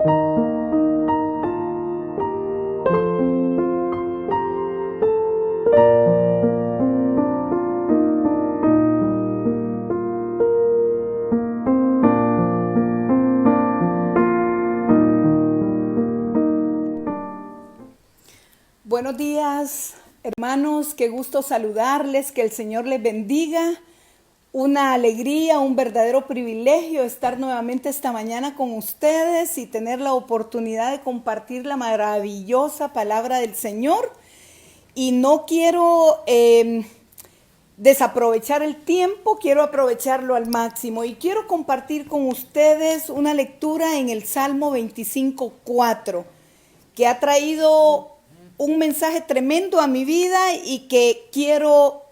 Buenos días, hermanos, qué gusto saludarles, que el Señor les bendiga. Una alegría, un verdadero privilegio estar nuevamente esta mañana con ustedes y tener la oportunidad de compartir la maravillosa palabra del Señor. Y no quiero desaprovechar el tiempo, quiero aprovecharlo al máximo y quiero compartir con ustedes una lectura en el Salmo 25:4, que ha traído un mensaje tremendo a mi vida y que quiero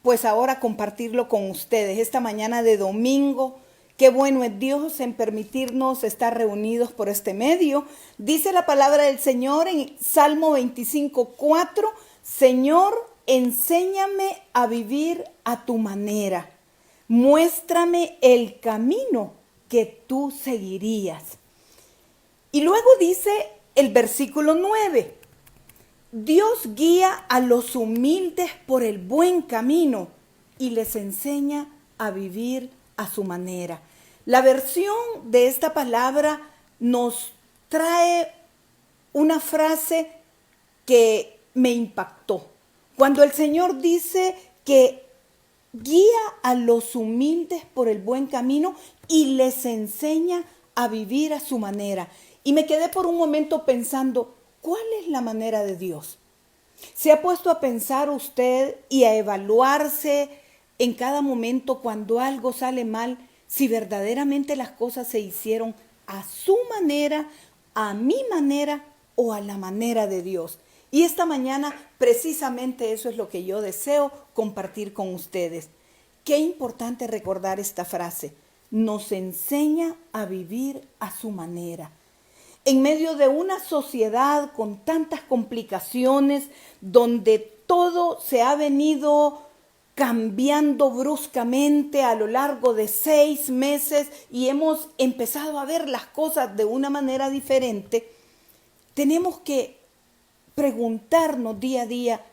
pues ahora compartirlo con ustedes esta mañana de domingo. Qué bueno es Dios en permitirnos estar reunidos por este medio. Dice la palabra del Señor en Salmo 25:4, Señor, enséñame a vivir a tu manera. Muéstrame el camino que tú seguirías. Y luego dice el versículo 9, Dios guía a los humildes por el buen camino y les enseña a vivir a su manera. La versión de esta palabra nos trae una frase que me impactó. Cuando el Señor dice que guía a los humildes por el buen camino y les enseña a vivir a su manera. Y me quedé por un momento pensando, ¿cuál es la manera de Dios? ¿Se ha puesto a pensar usted y a evaluarse en cada momento cuando algo sale mal, si verdaderamente las cosas se hicieron a su manera, a mi manera o a la manera de Dios? Y esta mañana precisamente eso es lo que yo deseo compartir con ustedes. Qué importante recordar esta frase. Nos enseña a vivir a su manera. En medio de una sociedad con tantas complicaciones, donde todo se ha venido cambiando bruscamente a lo largo de 6 meses y hemos empezado a ver las cosas de una manera diferente, tenemos que preguntarnos día a día,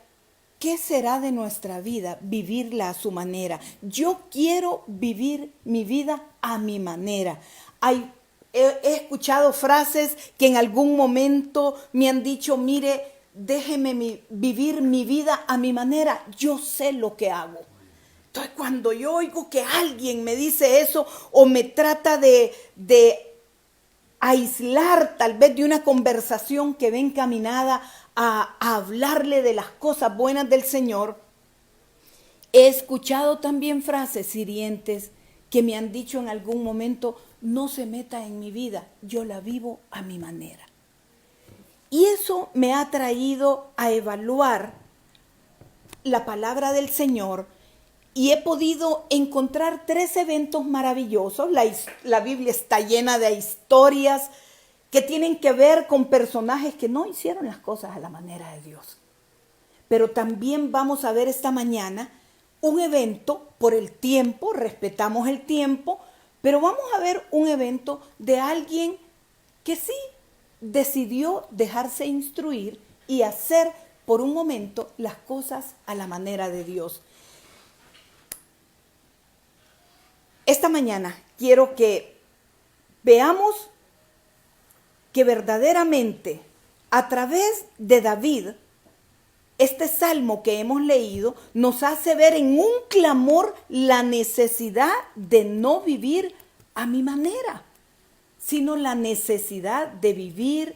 ¿qué será de nuestra vida? Vivirla a su manera. Yo quiero vivir mi vida a mi manera. He escuchado frases que en algún momento me han dicho, mire, déjeme vivir mi vida a mi manera, yo sé lo que hago. Entonces cuando yo oigo que alguien me dice eso o me trata de aislar tal vez de una conversación que ve encaminada a hablarle de las cosas buenas del Señor, he escuchado también frases hirientes que me han dicho en algún momento, no se meta en mi vida, yo la vivo a mi manera. Y eso me ha traído a evaluar la palabra del Señor y he podido encontrar 3 eventos maravillosos. La Biblia está llena de historias que tienen que ver con personajes que no hicieron las cosas a la manera de Dios. Pero también vamos a ver esta mañana un evento por el tiempo, respetamos el tiempo, pero vamos a ver un evento de alguien que sí decidió dejarse instruir y hacer por un momento las cosas a la manera de Dios. Esta mañana quiero que veamos que verdaderamente a través de David, este salmo que hemos leído nos hace ver en un clamor la necesidad de no vivir a mi manera, sino la necesidad de vivir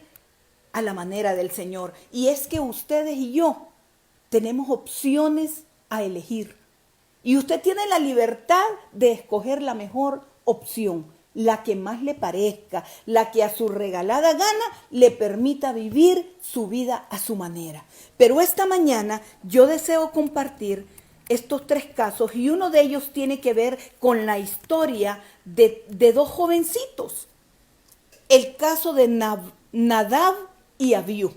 a la manera del Señor. Y es que ustedes y yo tenemos opciones a elegir. Y usted tiene la libertad de escoger la mejor opción, la que más le parezca, la que a su regalada gana le permita vivir su vida a su manera. Pero esta mañana yo deseo compartir estos 3 casos y uno de ellos tiene que ver con la historia de 2 jovencitos. El caso de Nadab y Abiú.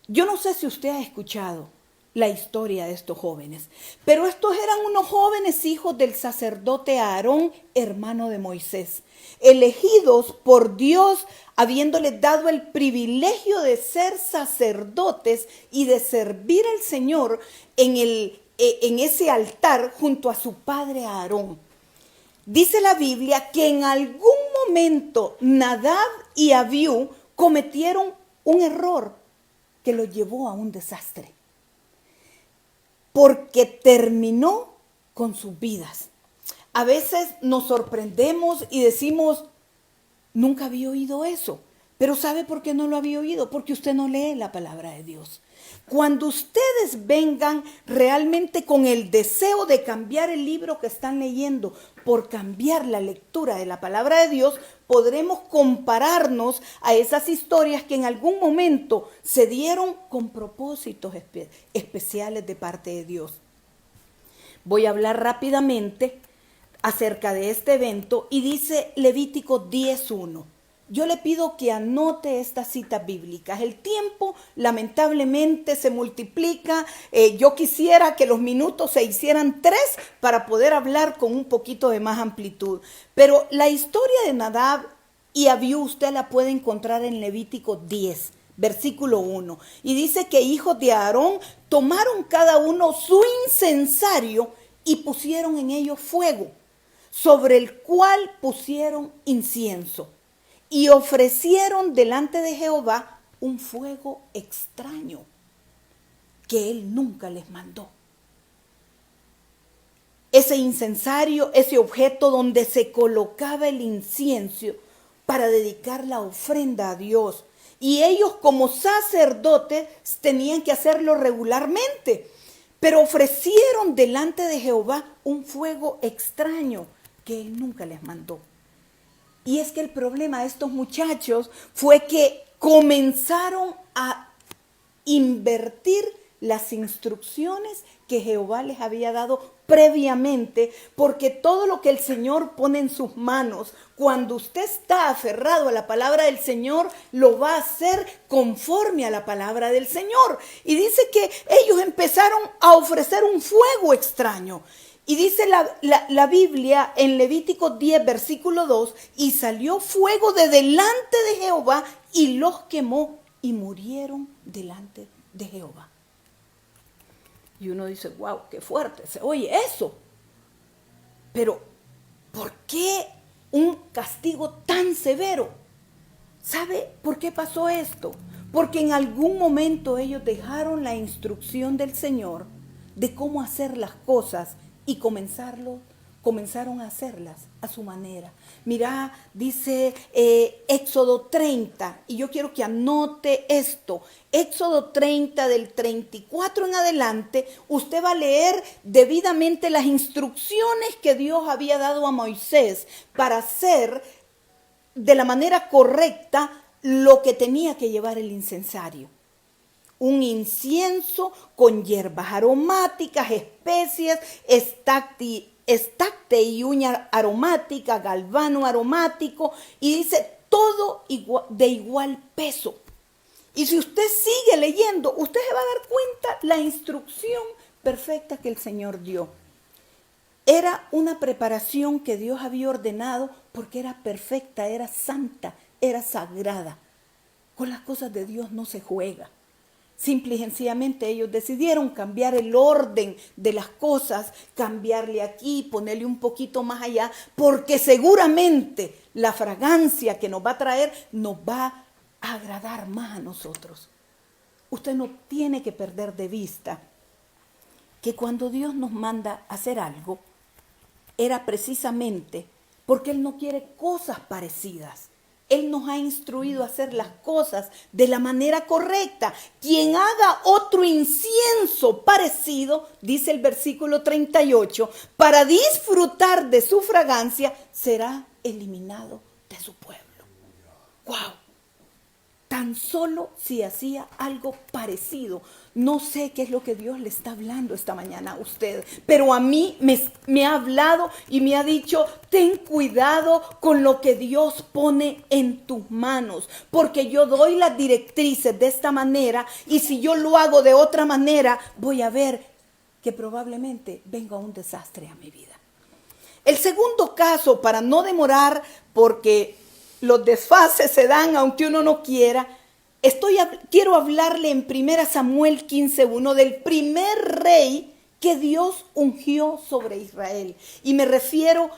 Yo no sé si usted ha escuchado la historia de estos jóvenes. Pero estos eran unos jóvenes hijos del sacerdote Aarón, hermano de Moisés, elegidos por Dios, habiéndoles dado el privilegio de ser sacerdotes y de servir al Señor en ese altar junto a su padre Aarón. Dice la Biblia que en algún momento Nadab y Abiú cometieron un error que los llevó a un desastre, porque terminó con sus vidas. A veces nos sorprendemos y decimos, nunca había oído eso. Pero ¿sabe por qué no lo había oído? Porque usted no lee la palabra de Dios. Cuando ustedes vengan realmente con el deseo de cambiar el libro que están leyendo por cambiar la lectura de la palabra de Dios, podremos compararnos a esas historias que en algún momento se dieron con propósitos especiales de parte de Dios. Voy a hablar rápidamente acerca de este evento y dice Levítico 10:1. Yo le pido que anote estas citas bíblicas. El tiempo lamentablemente se multiplica. Yo quisiera que los minutos se hicieran 3 para poder hablar con un poquito de más amplitud. Pero la historia de Nadab y Abiú usted la puede encontrar en Levítico 10, versículo 1. Y dice que hijos de Aarón tomaron cada uno su incensario y pusieron en ellos fuego, sobre el cual pusieron incienso. Y ofrecieron delante de Jehová un fuego extraño que él nunca les mandó. Ese incensario, ese objeto donde se colocaba el incienso para dedicar la ofrenda a Dios. Y ellos como sacerdotes tenían que hacerlo regularmente. Pero ofrecieron delante de Jehová un fuego extraño que él nunca les mandó. Y es que el problema de estos muchachos fue que comenzaron a invertir las instrucciones que Jehová les había dado previamente, porque todo lo que el Señor pone en sus manos, cuando usted está aferrado a la palabra del Señor, lo va a hacer conforme a la palabra del Señor. Y dice que ellos empezaron a ofrecer un fuego extraño. Y dice la Biblia en Levítico 10, versículo 2, y salió fuego de delante de Jehová y los quemó y murieron delante de Jehová. Y uno dice, wow, qué fuerte se oye eso. Pero, ¿por qué un castigo tan severo? ¿Sabe por qué pasó esto? Porque en algún momento ellos dejaron la instrucción del Señor de cómo hacer las cosas y comenzaron a hacerlas a su manera. Mira, dice Éxodo 30, y yo quiero que anote esto. Éxodo 30, del 34 en adelante, usted va a leer debidamente las instrucciones que Dios había dado a Moisés para hacer de la manera correcta lo que tenía que llevar el incensario. Un incienso con hierbas aromáticas, especias, estacte y uña aromática, galvano aromático, y dice todo de igual peso. Y si usted sigue leyendo, usted se va a dar cuenta la instrucción perfecta que el Señor dio. Era una preparación que Dios había ordenado porque era perfecta, era santa, era sagrada. Con las cosas de Dios no se juega. Simple y sencillamente ellos decidieron cambiar el orden de las cosas, cambiarle aquí, ponerle un poquito más allá, porque seguramente la fragancia que nos va a traer nos va a agradar más a nosotros. Usted no tiene que perder de vista que cuando Dios nos manda a hacer algo, era precisamente porque Él no quiere cosas parecidas. Él nos ha instruido a hacer las cosas de la manera correcta. Quien haga otro incienso parecido, dice el versículo 38, para disfrutar de su fragancia, será eliminado de su pueblo. ¡Wow! tan solo si hacía algo parecido. No sé qué es lo que Dios le está hablando esta mañana a usted, pero a mí me ha hablado y me ha dicho, ten cuidado con lo que Dios pone en tus manos, porque yo doy las directrices de esta manera y si yo lo hago de otra manera, voy a ver que probablemente venga un desastre a mi vida. El segundo caso, para no demorar, porque los desfases se dan aunque uno no quiera, quiero hablarle en 1 Samuel 15:1 del primer rey que Dios ungió sobre Israel. Y me refiero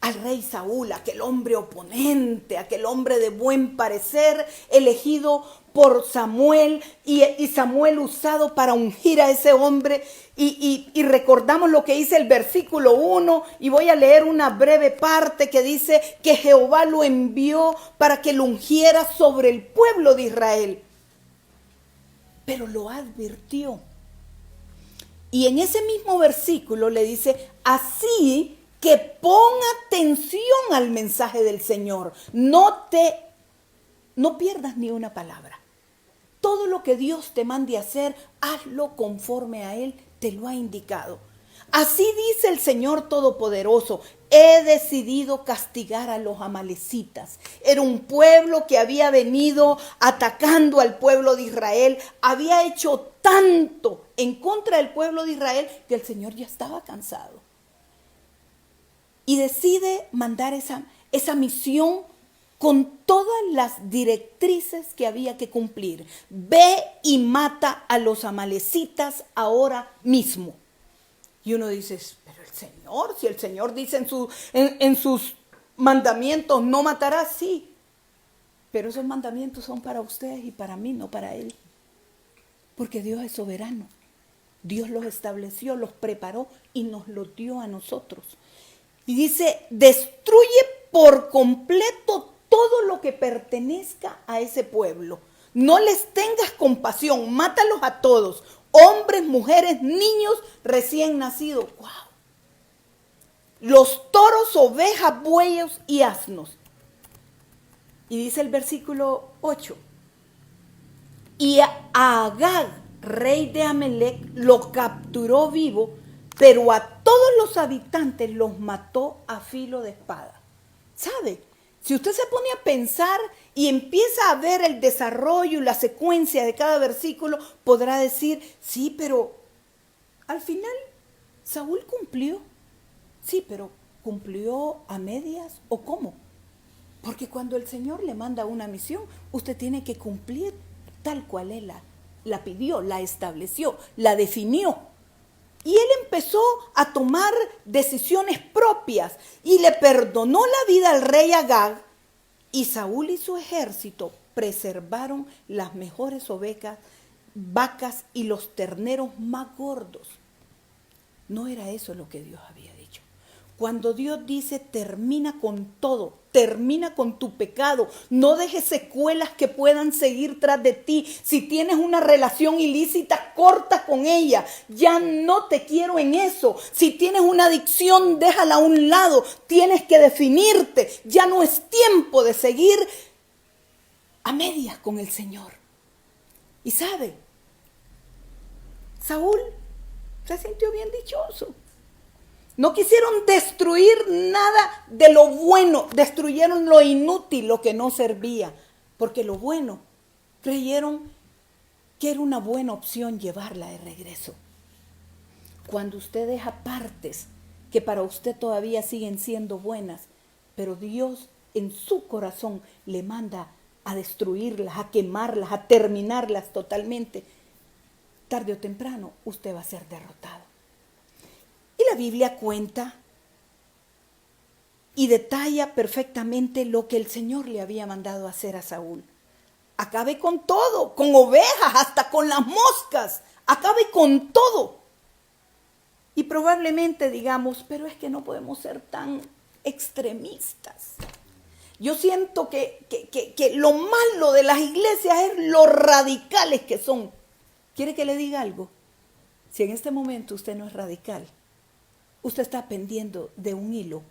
al rey Saúl, aquel hombre oponente, aquel hombre de buen parecer, elegido por Samuel y Samuel usado para ungir a ese hombre. Y recordamos lo que dice el versículo 1 y voy a leer una breve parte que dice que Jehová lo envió para que lo ungiera sobre el pueblo de Israel. Pero lo advirtió. Y en ese mismo versículo le dice, así que pon atención al mensaje del Señor. No pierdas ni una palabra. Todo lo que Dios te mande hacer, hazlo conforme a Él te lo ha indicado. Así dice el Señor Todopoderoso, he decidido castigar a los amalecitas. Era un pueblo que había venido atacando al pueblo de Israel, había hecho tanto en contra del pueblo de Israel que el Señor ya estaba cansado. Y decide mandar esa misión con todas las directrices que había que cumplir. Ve y mata a los amalecitas ahora mismo. Y uno dice, pero el Señor, si el Señor dice en sus mandamientos, no matarás, sí. Pero esos mandamientos son para ustedes y para mí, no para Él. Porque Dios es soberano. Dios los estableció, los preparó y nos los dio a nosotros. Y dice, destruye por completo todo lo que pertenezca a ese pueblo. No les tengas compasión, mátalos a todos. Hombres, mujeres, niños recién nacidos. ¡Wow! Los toros, ovejas, bueyes y asnos. Y dice el versículo 8. Y a Agag, rey de Amalec, lo capturó vivo, pero a todos los habitantes los mató a filo de espada. ¿Sabe? Si usted se pone a pensar y empieza a ver el desarrollo y la secuencia de cada versículo, podrá decir, sí, pero al final Saúl cumplió. Sí, pero ¿cumplió a medias o cómo? Porque cuando el Señor le manda una misión, usted tiene que cumplir tal cual Él la pidió, la estableció, la definió. Y él empezó a tomar decisiones propias y le perdonó la vida al rey Agag. Y Saúl y su ejército preservaron las mejores ovejas, vacas y los terneros más gordos. No era eso lo que Dios había dicho. Cuando Dios dice termina con todo, termina con tu pecado, no dejes secuelas que puedan seguir tras de ti. Si tienes una relación ilícita, corta con ella. Ya no te quiero en eso. Si tienes una adicción, déjala a un lado. Tienes que definirte. Ya no es tiempo de seguir a medias con el Señor. Y sabe, Saúl se sintió bien dichoso. No quisieron destruir nada de lo bueno, destruyeron lo inútil, lo que no servía, porque lo bueno, creyeron que era una buena opción llevarla de regreso. Cuando usted deja partes que para usted todavía siguen siendo buenas, pero Dios en su corazón le manda a destruirlas, a quemarlas, a terminarlas totalmente, tarde o temprano usted va a ser derrotado. Y la Biblia cuenta y detalla perfectamente lo que el Señor le había mandado hacer a Saúl. Acabe con todo, con ovejas, hasta con las moscas. Acabe con todo. Y probablemente digamos, pero es que no podemos ser tan extremistas. Yo siento que lo malo de las iglesias es lo radicales que son. ¿Quiere que le diga algo? Si en este momento usted no es radical, usted está pendiendo de un hilo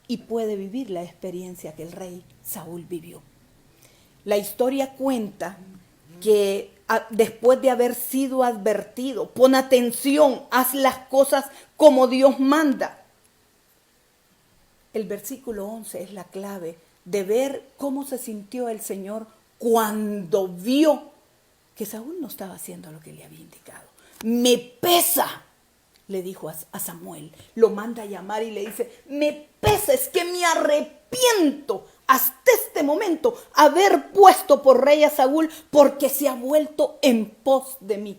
y puede vivir la experiencia que el rey Saúl vivió. La historia cuenta que después de haber sido advertido, pon atención, haz las cosas como Dios manda. El versículo 11 es la clave de ver cómo se sintió el Señor cuando vio que Saúl no estaba haciendo lo que le había indicado. Me pesa, le dijo a Samuel, lo manda a llamar y le dice, me pesa, es que me arrepiento hasta este momento haber puesto por rey a Saúl, porque se ha vuelto en pos de mí.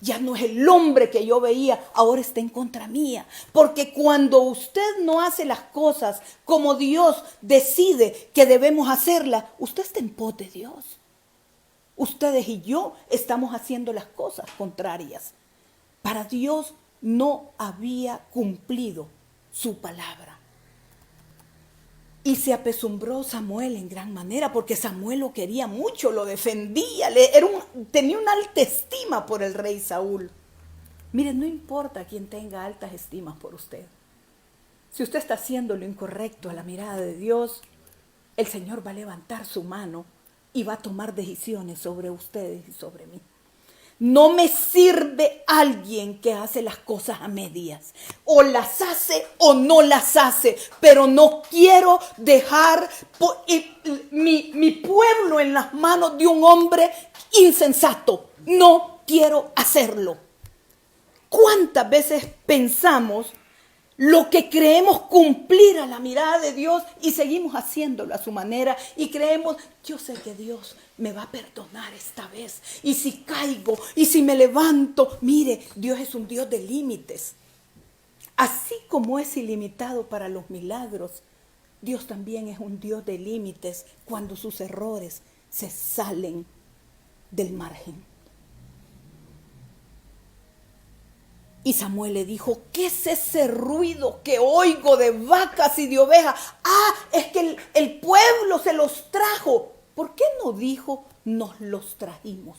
Ya no es el hombre que yo veía, ahora está en contra mía. Porque cuando usted no hace las cosas como Dios decide que debemos hacerlas, usted está en pos de Dios. Ustedes y yo estamos haciendo las cosas contrarias. Para Dios no había cumplido su palabra. Y se apesumbró Samuel en gran manera, porque Samuel lo quería mucho, lo defendía, tenía una alta estima por el rey Saúl. Miren, no importa quién tenga altas estimas por usted. Si usted está haciendo lo incorrecto a la mirada de Dios, el Señor va a levantar su mano y va a tomar decisiones sobre ustedes y sobre mí. No me sirve alguien que hace las cosas a medias. O las hace o no las hace. Pero no quiero dejar mi pueblo en las manos de un hombre insensato. No quiero hacerlo. ¿Cuántas veces pensamos lo que creemos cumplir a la mirada de Dios y seguimos haciéndolo a su manera y creemos, yo sé que Dios me va a perdonar esta vez, y si caigo y si me levanto, mire, Dios es un Dios de límites. Así como es ilimitado para los milagros, Dios también es un Dios de límites cuando sus errores se salen del margen. Y Samuel le dijo, ¿qué es ese ruido que oigo de vacas y de ovejas? Ah, es que el pueblo se los trajo. ¿Por qué no dijo, nos los trajimos?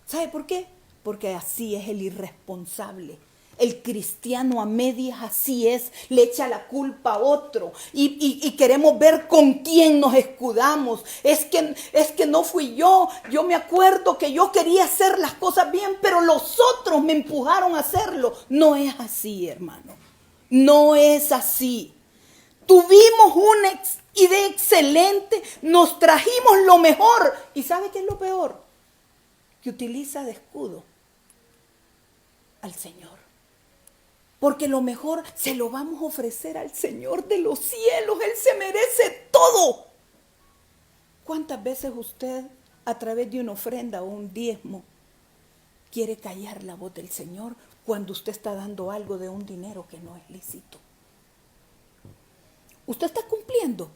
¿Sabe por qué? Porque así es el irresponsable. El cristiano a medias así es, le echa la culpa a otro y queremos ver con quién nos escudamos. Es que no fui yo me acuerdo que yo quería hacer las cosas bien, pero los otros me empujaron a hacerlo. No es así, hermano, no es así. Tuvimos una idea excelente, nos trajimos lo mejor. ¿Y sabe qué es lo peor? Que utiliza de escudo al Señor. Porque lo mejor se lo vamos a ofrecer al Señor de los cielos. Él se merece todo. ¿Cuántas veces usted, a través de una ofrenda o un diezmo, quiere callar la voz del Señor cuando usted está dando algo de un dinero que no es lícito? ¿Usted está cumpliendo?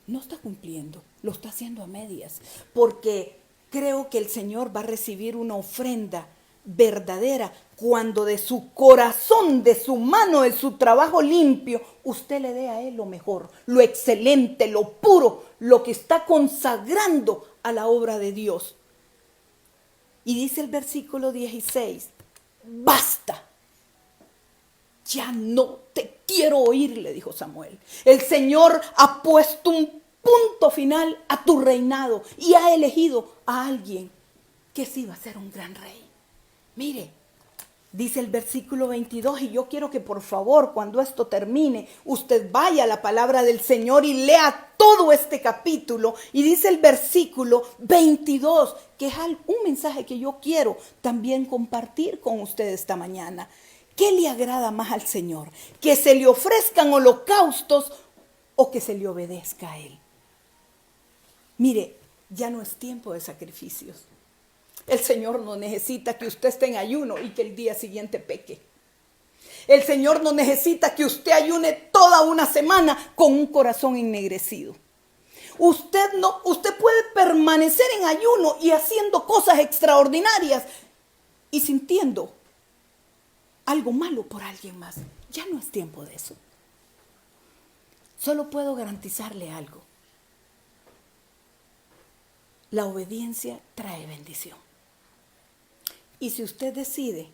No está cumpliendo, lo está haciendo a medias. Porque creo que el Señor va a recibir una ofrenda verdadera cuando de su corazón, de su mano, de su trabajo limpio, usted le dé a Él lo mejor, lo excelente, lo puro, lo que está consagrando a la obra de Dios. Y dice el versículo 16, basta, ya no te quiero oír, le dijo Samuel. El Señor ha puesto un punto final a tu reinado y ha elegido a alguien que sí va a ser un gran rey. Mire, dice el versículo 22, y yo quiero que por favor, cuando esto termine, usted vaya a la palabra del Señor y lea todo este capítulo. Y dice el versículo 22, que es un mensaje que yo quiero también compartir con usted esta mañana. ¿Qué le agrada más al Señor? ¿Que se le ofrezcan holocaustos o que se le obedezca a Él? Mire, ya no es tiempo de sacrificios. El Señor no necesita que usted esté en ayuno y que el día siguiente peque. El Señor no necesita que usted ayune toda una semana con un corazón ennegrecido. Usted puede permanecer en ayuno y haciendo cosas extraordinarias y sintiendo algo malo por alguien más. Ya no es tiempo de eso. Solo puedo garantizarle algo. La obediencia trae bendición. Y si usted decide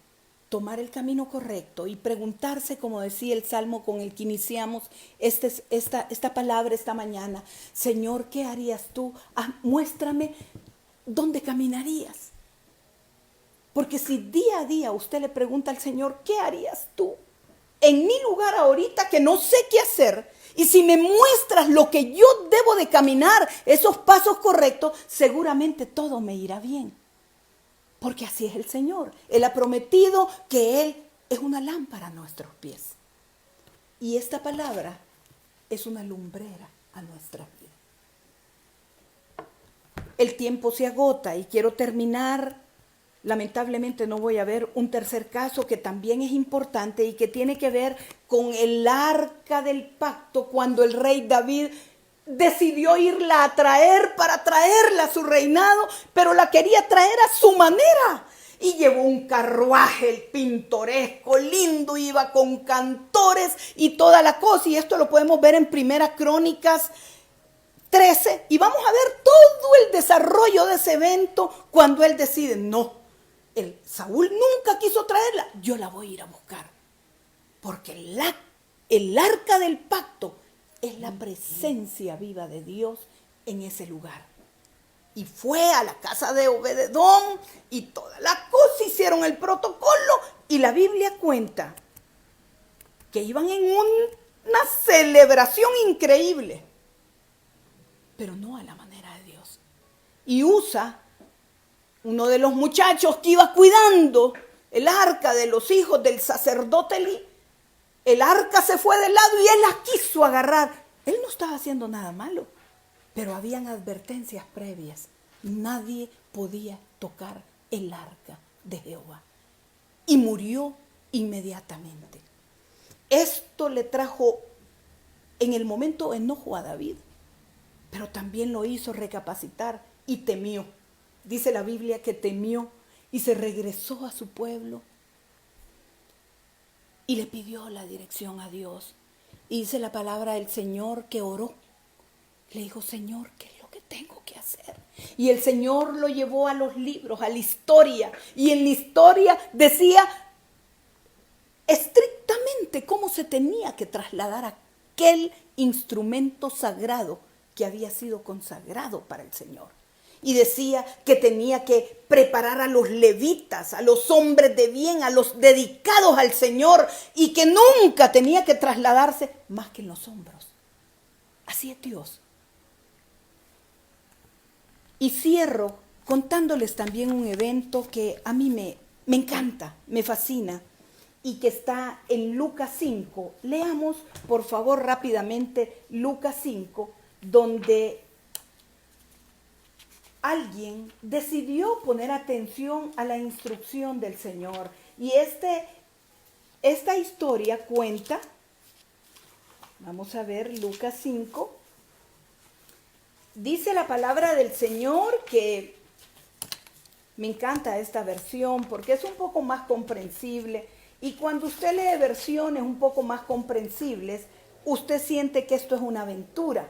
tomar el camino correcto y preguntarse, como decía el salmo con el que iniciamos esta palabra esta mañana: Señor, ¿qué harías tú? Muéstrame dónde caminarías. Porque si día a día usted le pregunta al Señor: ¿qué harías tú en mi lugar ahorita que no sé qué hacer? Y si me muestras lo que yo debo de caminar, esos pasos correctos, seguramente todo me irá bien. Porque así es el Señor. Él ha prometido que Él es una lámpara a nuestros pies. Y esta palabra es una lumbrera a nuestra vida. El tiempo se agota y quiero terminar. Lamentablemente no voy a ver un tercer caso que también es importante y que tiene que ver con el arca del pacto, cuando el rey David decidió irla a traer para traerla a su reinado, pero la quería traer a su manera. Y llevó un carruaje pintoresco, lindo, iba con cantores y toda la cosa. Y esto lo podemos ver en Primera Crónicas 13. Y vamos a ver todo el desarrollo de ese evento cuando él decide: no, Saúl nunca quiso traerla, yo la voy a ir a buscar. Porque el arca del pacto es la presencia viva de Dios en ese lugar. Y fue a la casa de Obededón y toda la cosa, hicieron el protocolo. Y la Biblia cuenta que iban en una celebración increíble, pero no a la manera de Dios. Y Usa, uno de los muchachos que iba cuidando el arca de los hijos del sacerdote Elí, el arca se fue de lado y él la quiso agarrar. Él no estaba haciendo nada malo, pero habían advertencias previas. Nadie podía tocar el arca de Jehová. Y murió inmediatamente. Esto le trajo en el momento enojo a David, pero también lo hizo recapacitar y temió. Dice la Biblia que temió y se regresó a su pueblo y le pidió la dirección a Dios. Y dice la palabra del Señor que oró. Le dijo: Señor, ¿qué es lo que tengo que hacer? Y el Señor lo llevó a los libros, a la historia. Y en la historia decía estrictamente cómo se tenía que trasladar aquel instrumento sagrado que había sido consagrado para el Señor. Y decía que tenía que preparar a los levitas, a los hombres de bien, a los dedicados al Señor, y que nunca tenía que trasladarse más que en los hombros. Así es Dios. Y cierro contándoles también un evento que a mí me encanta, me fascina, y que está en Lucas 5. Leamos, por favor, rápidamente Lucas 5, donde alguien decidió poner atención a la instrucción del Señor. Y esta historia cuenta, vamos a ver Lucas 5, dice la palabra del Señor que me encanta esta versión porque es un poco más comprensible. Y cuando usted lee versiones un poco más comprensibles, usted siente que esto es una aventura.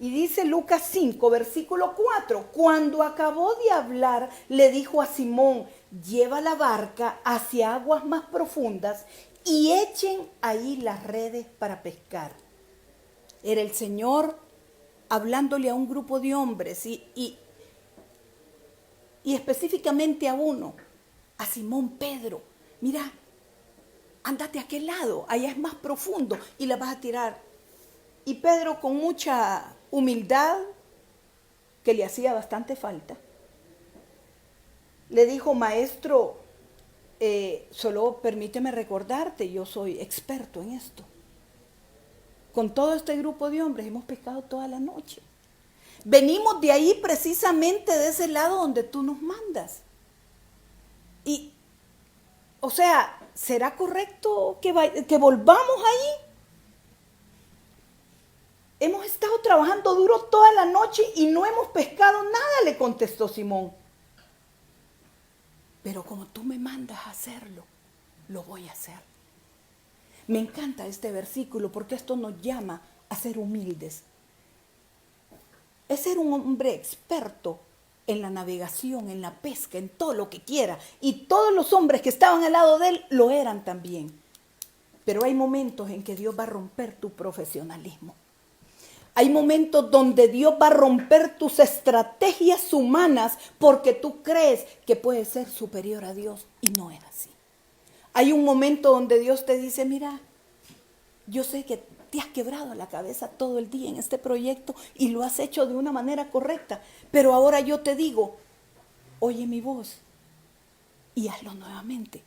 Y dice Lucas 5, versículo 4, cuando acabó de hablar, le dijo a Simón: lleva la barca hacia aguas más profundas y echen ahí las redes para pescar. Era el Señor hablándole a un grupo de hombres y específicamente a uno, a Simón Pedro: mira, ándate a aquel lado, allá es más profundo y la vas a tirar. Y Pedro, con mucha humildad, que le hacía bastante falta, le dijo: maestro, solo permíteme recordarte, yo soy experto en esto. Con todo este grupo de hombres hemos pescado toda la noche. Venimos de ahí, precisamente de ese lado donde tú nos mandas. Y, o sea, ¿será correcto que volvamos ahí? Hemos estado trabajando duro toda la noche y no hemos pescado nada, le contestó Simón. Pero como tú me mandas a hacerlo, lo voy a hacer. Me encanta este versículo porque esto nos llama a ser humildes. Es ser un hombre experto en la navegación, en la pesca, en todo lo que quiera. Y todos los hombres que estaban al lado de él lo eran también. Pero hay momentos en que Dios va a romper tu profesionalismo. Hay momentos donde Dios va a romper tus estrategias humanas porque tú crees que puedes ser superior a Dios y no es así. Hay un momento donde Dios te dice, mira, yo sé que te has quebrado la cabeza todo el día en este proyecto y lo has hecho de una manera correcta, pero ahora yo te digo, oye mi voz y hazlo nuevamente.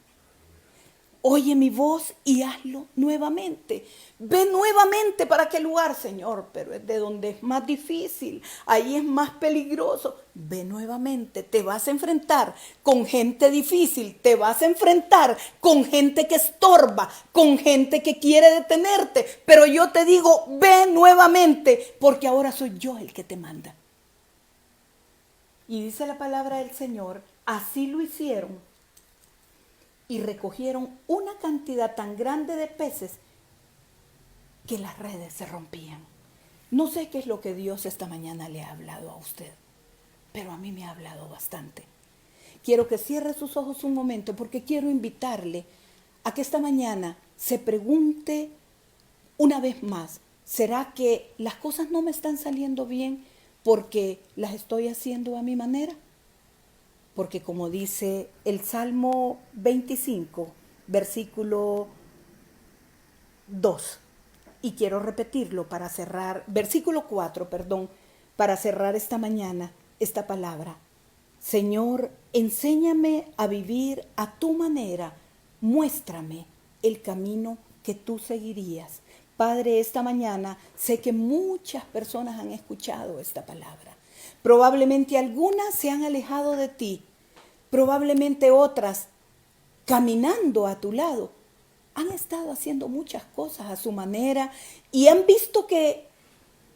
Oye mi voz y hazlo nuevamente. Ve nuevamente para qué lugar, Señor, pero es de donde es más difícil, ahí es más peligroso. Ve nuevamente, te vas a enfrentar con gente difícil, te vas a enfrentar con gente que estorba, con gente que quiere detenerte, pero yo te digo, ve nuevamente, porque ahora soy yo el que te manda. Y dice la palabra del Señor, así lo hicieron. Y recogieron una cantidad tan grande de peces que las redes se rompían. No sé qué es lo que Dios esta mañana le ha hablado a usted, pero a mí me ha hablado bastante. Quiero que cierre sus ojos un momento porque quiero invitarle a que esta mañana se pregunte una vez más, ¿será que las cosas no me están saliendo bien porque las estoy haciendo a mi manera? Porque como dice el Salmo 25, versículo 2, y quiero repetirlo para cerrar, versículo 4, perdón, para cerrar esta mañana esta palabra. Señor, enséñame a vivir a tu manera, muéstrame el camino que tú seguirías. Padre, esta mañana sé que muchas personas han escuchado esta palabra. Probablemente algunas se han alejado de ti, probablemente otras, caminando a tu lado, han estado haciendo muchas cosas a su manera y han visto que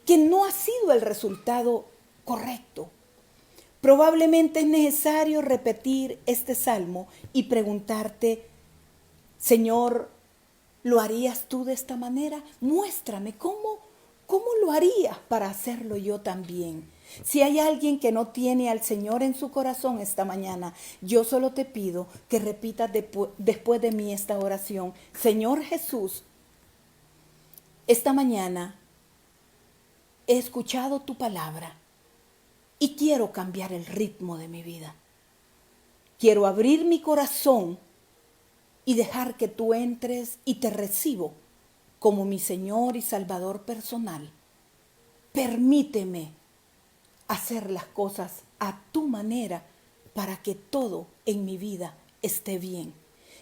no ha sido el resultado correcto. Probablemente es necesario repetir este salmo y preguntarte, Señor, ¿lo harías tú de esta manera? Muéstrame cómo lo harías para hacerlo yo también. Si hay alguien que no tiene al Señor en su corazón esta mañana, yo solo te pido que repitas después de mí esta oración. Señor Jesús, esta mañana he escuchado tu palabra y quiero cambiar el ritmo de mi vida. Quiero abrir mi corazón y dejar que tú entres y te recibo como mi Señor y Salvador personal. Permíteme hacer las cosas a tu manera para que todo en mi vida esté bien.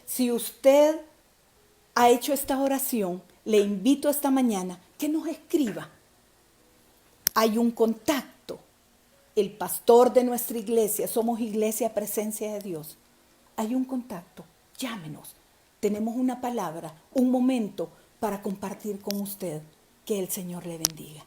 Si usted ha hecho esta oración, le invito esta mañana que nos escriba. Hay un contacto. El pastor de nuestra iglesia, somos Iglesia Presencia de Dios. Hay un contacto. Llámenos. Tenemos una palabra, un momento para compartir con usted. Que el Señor le bendiga.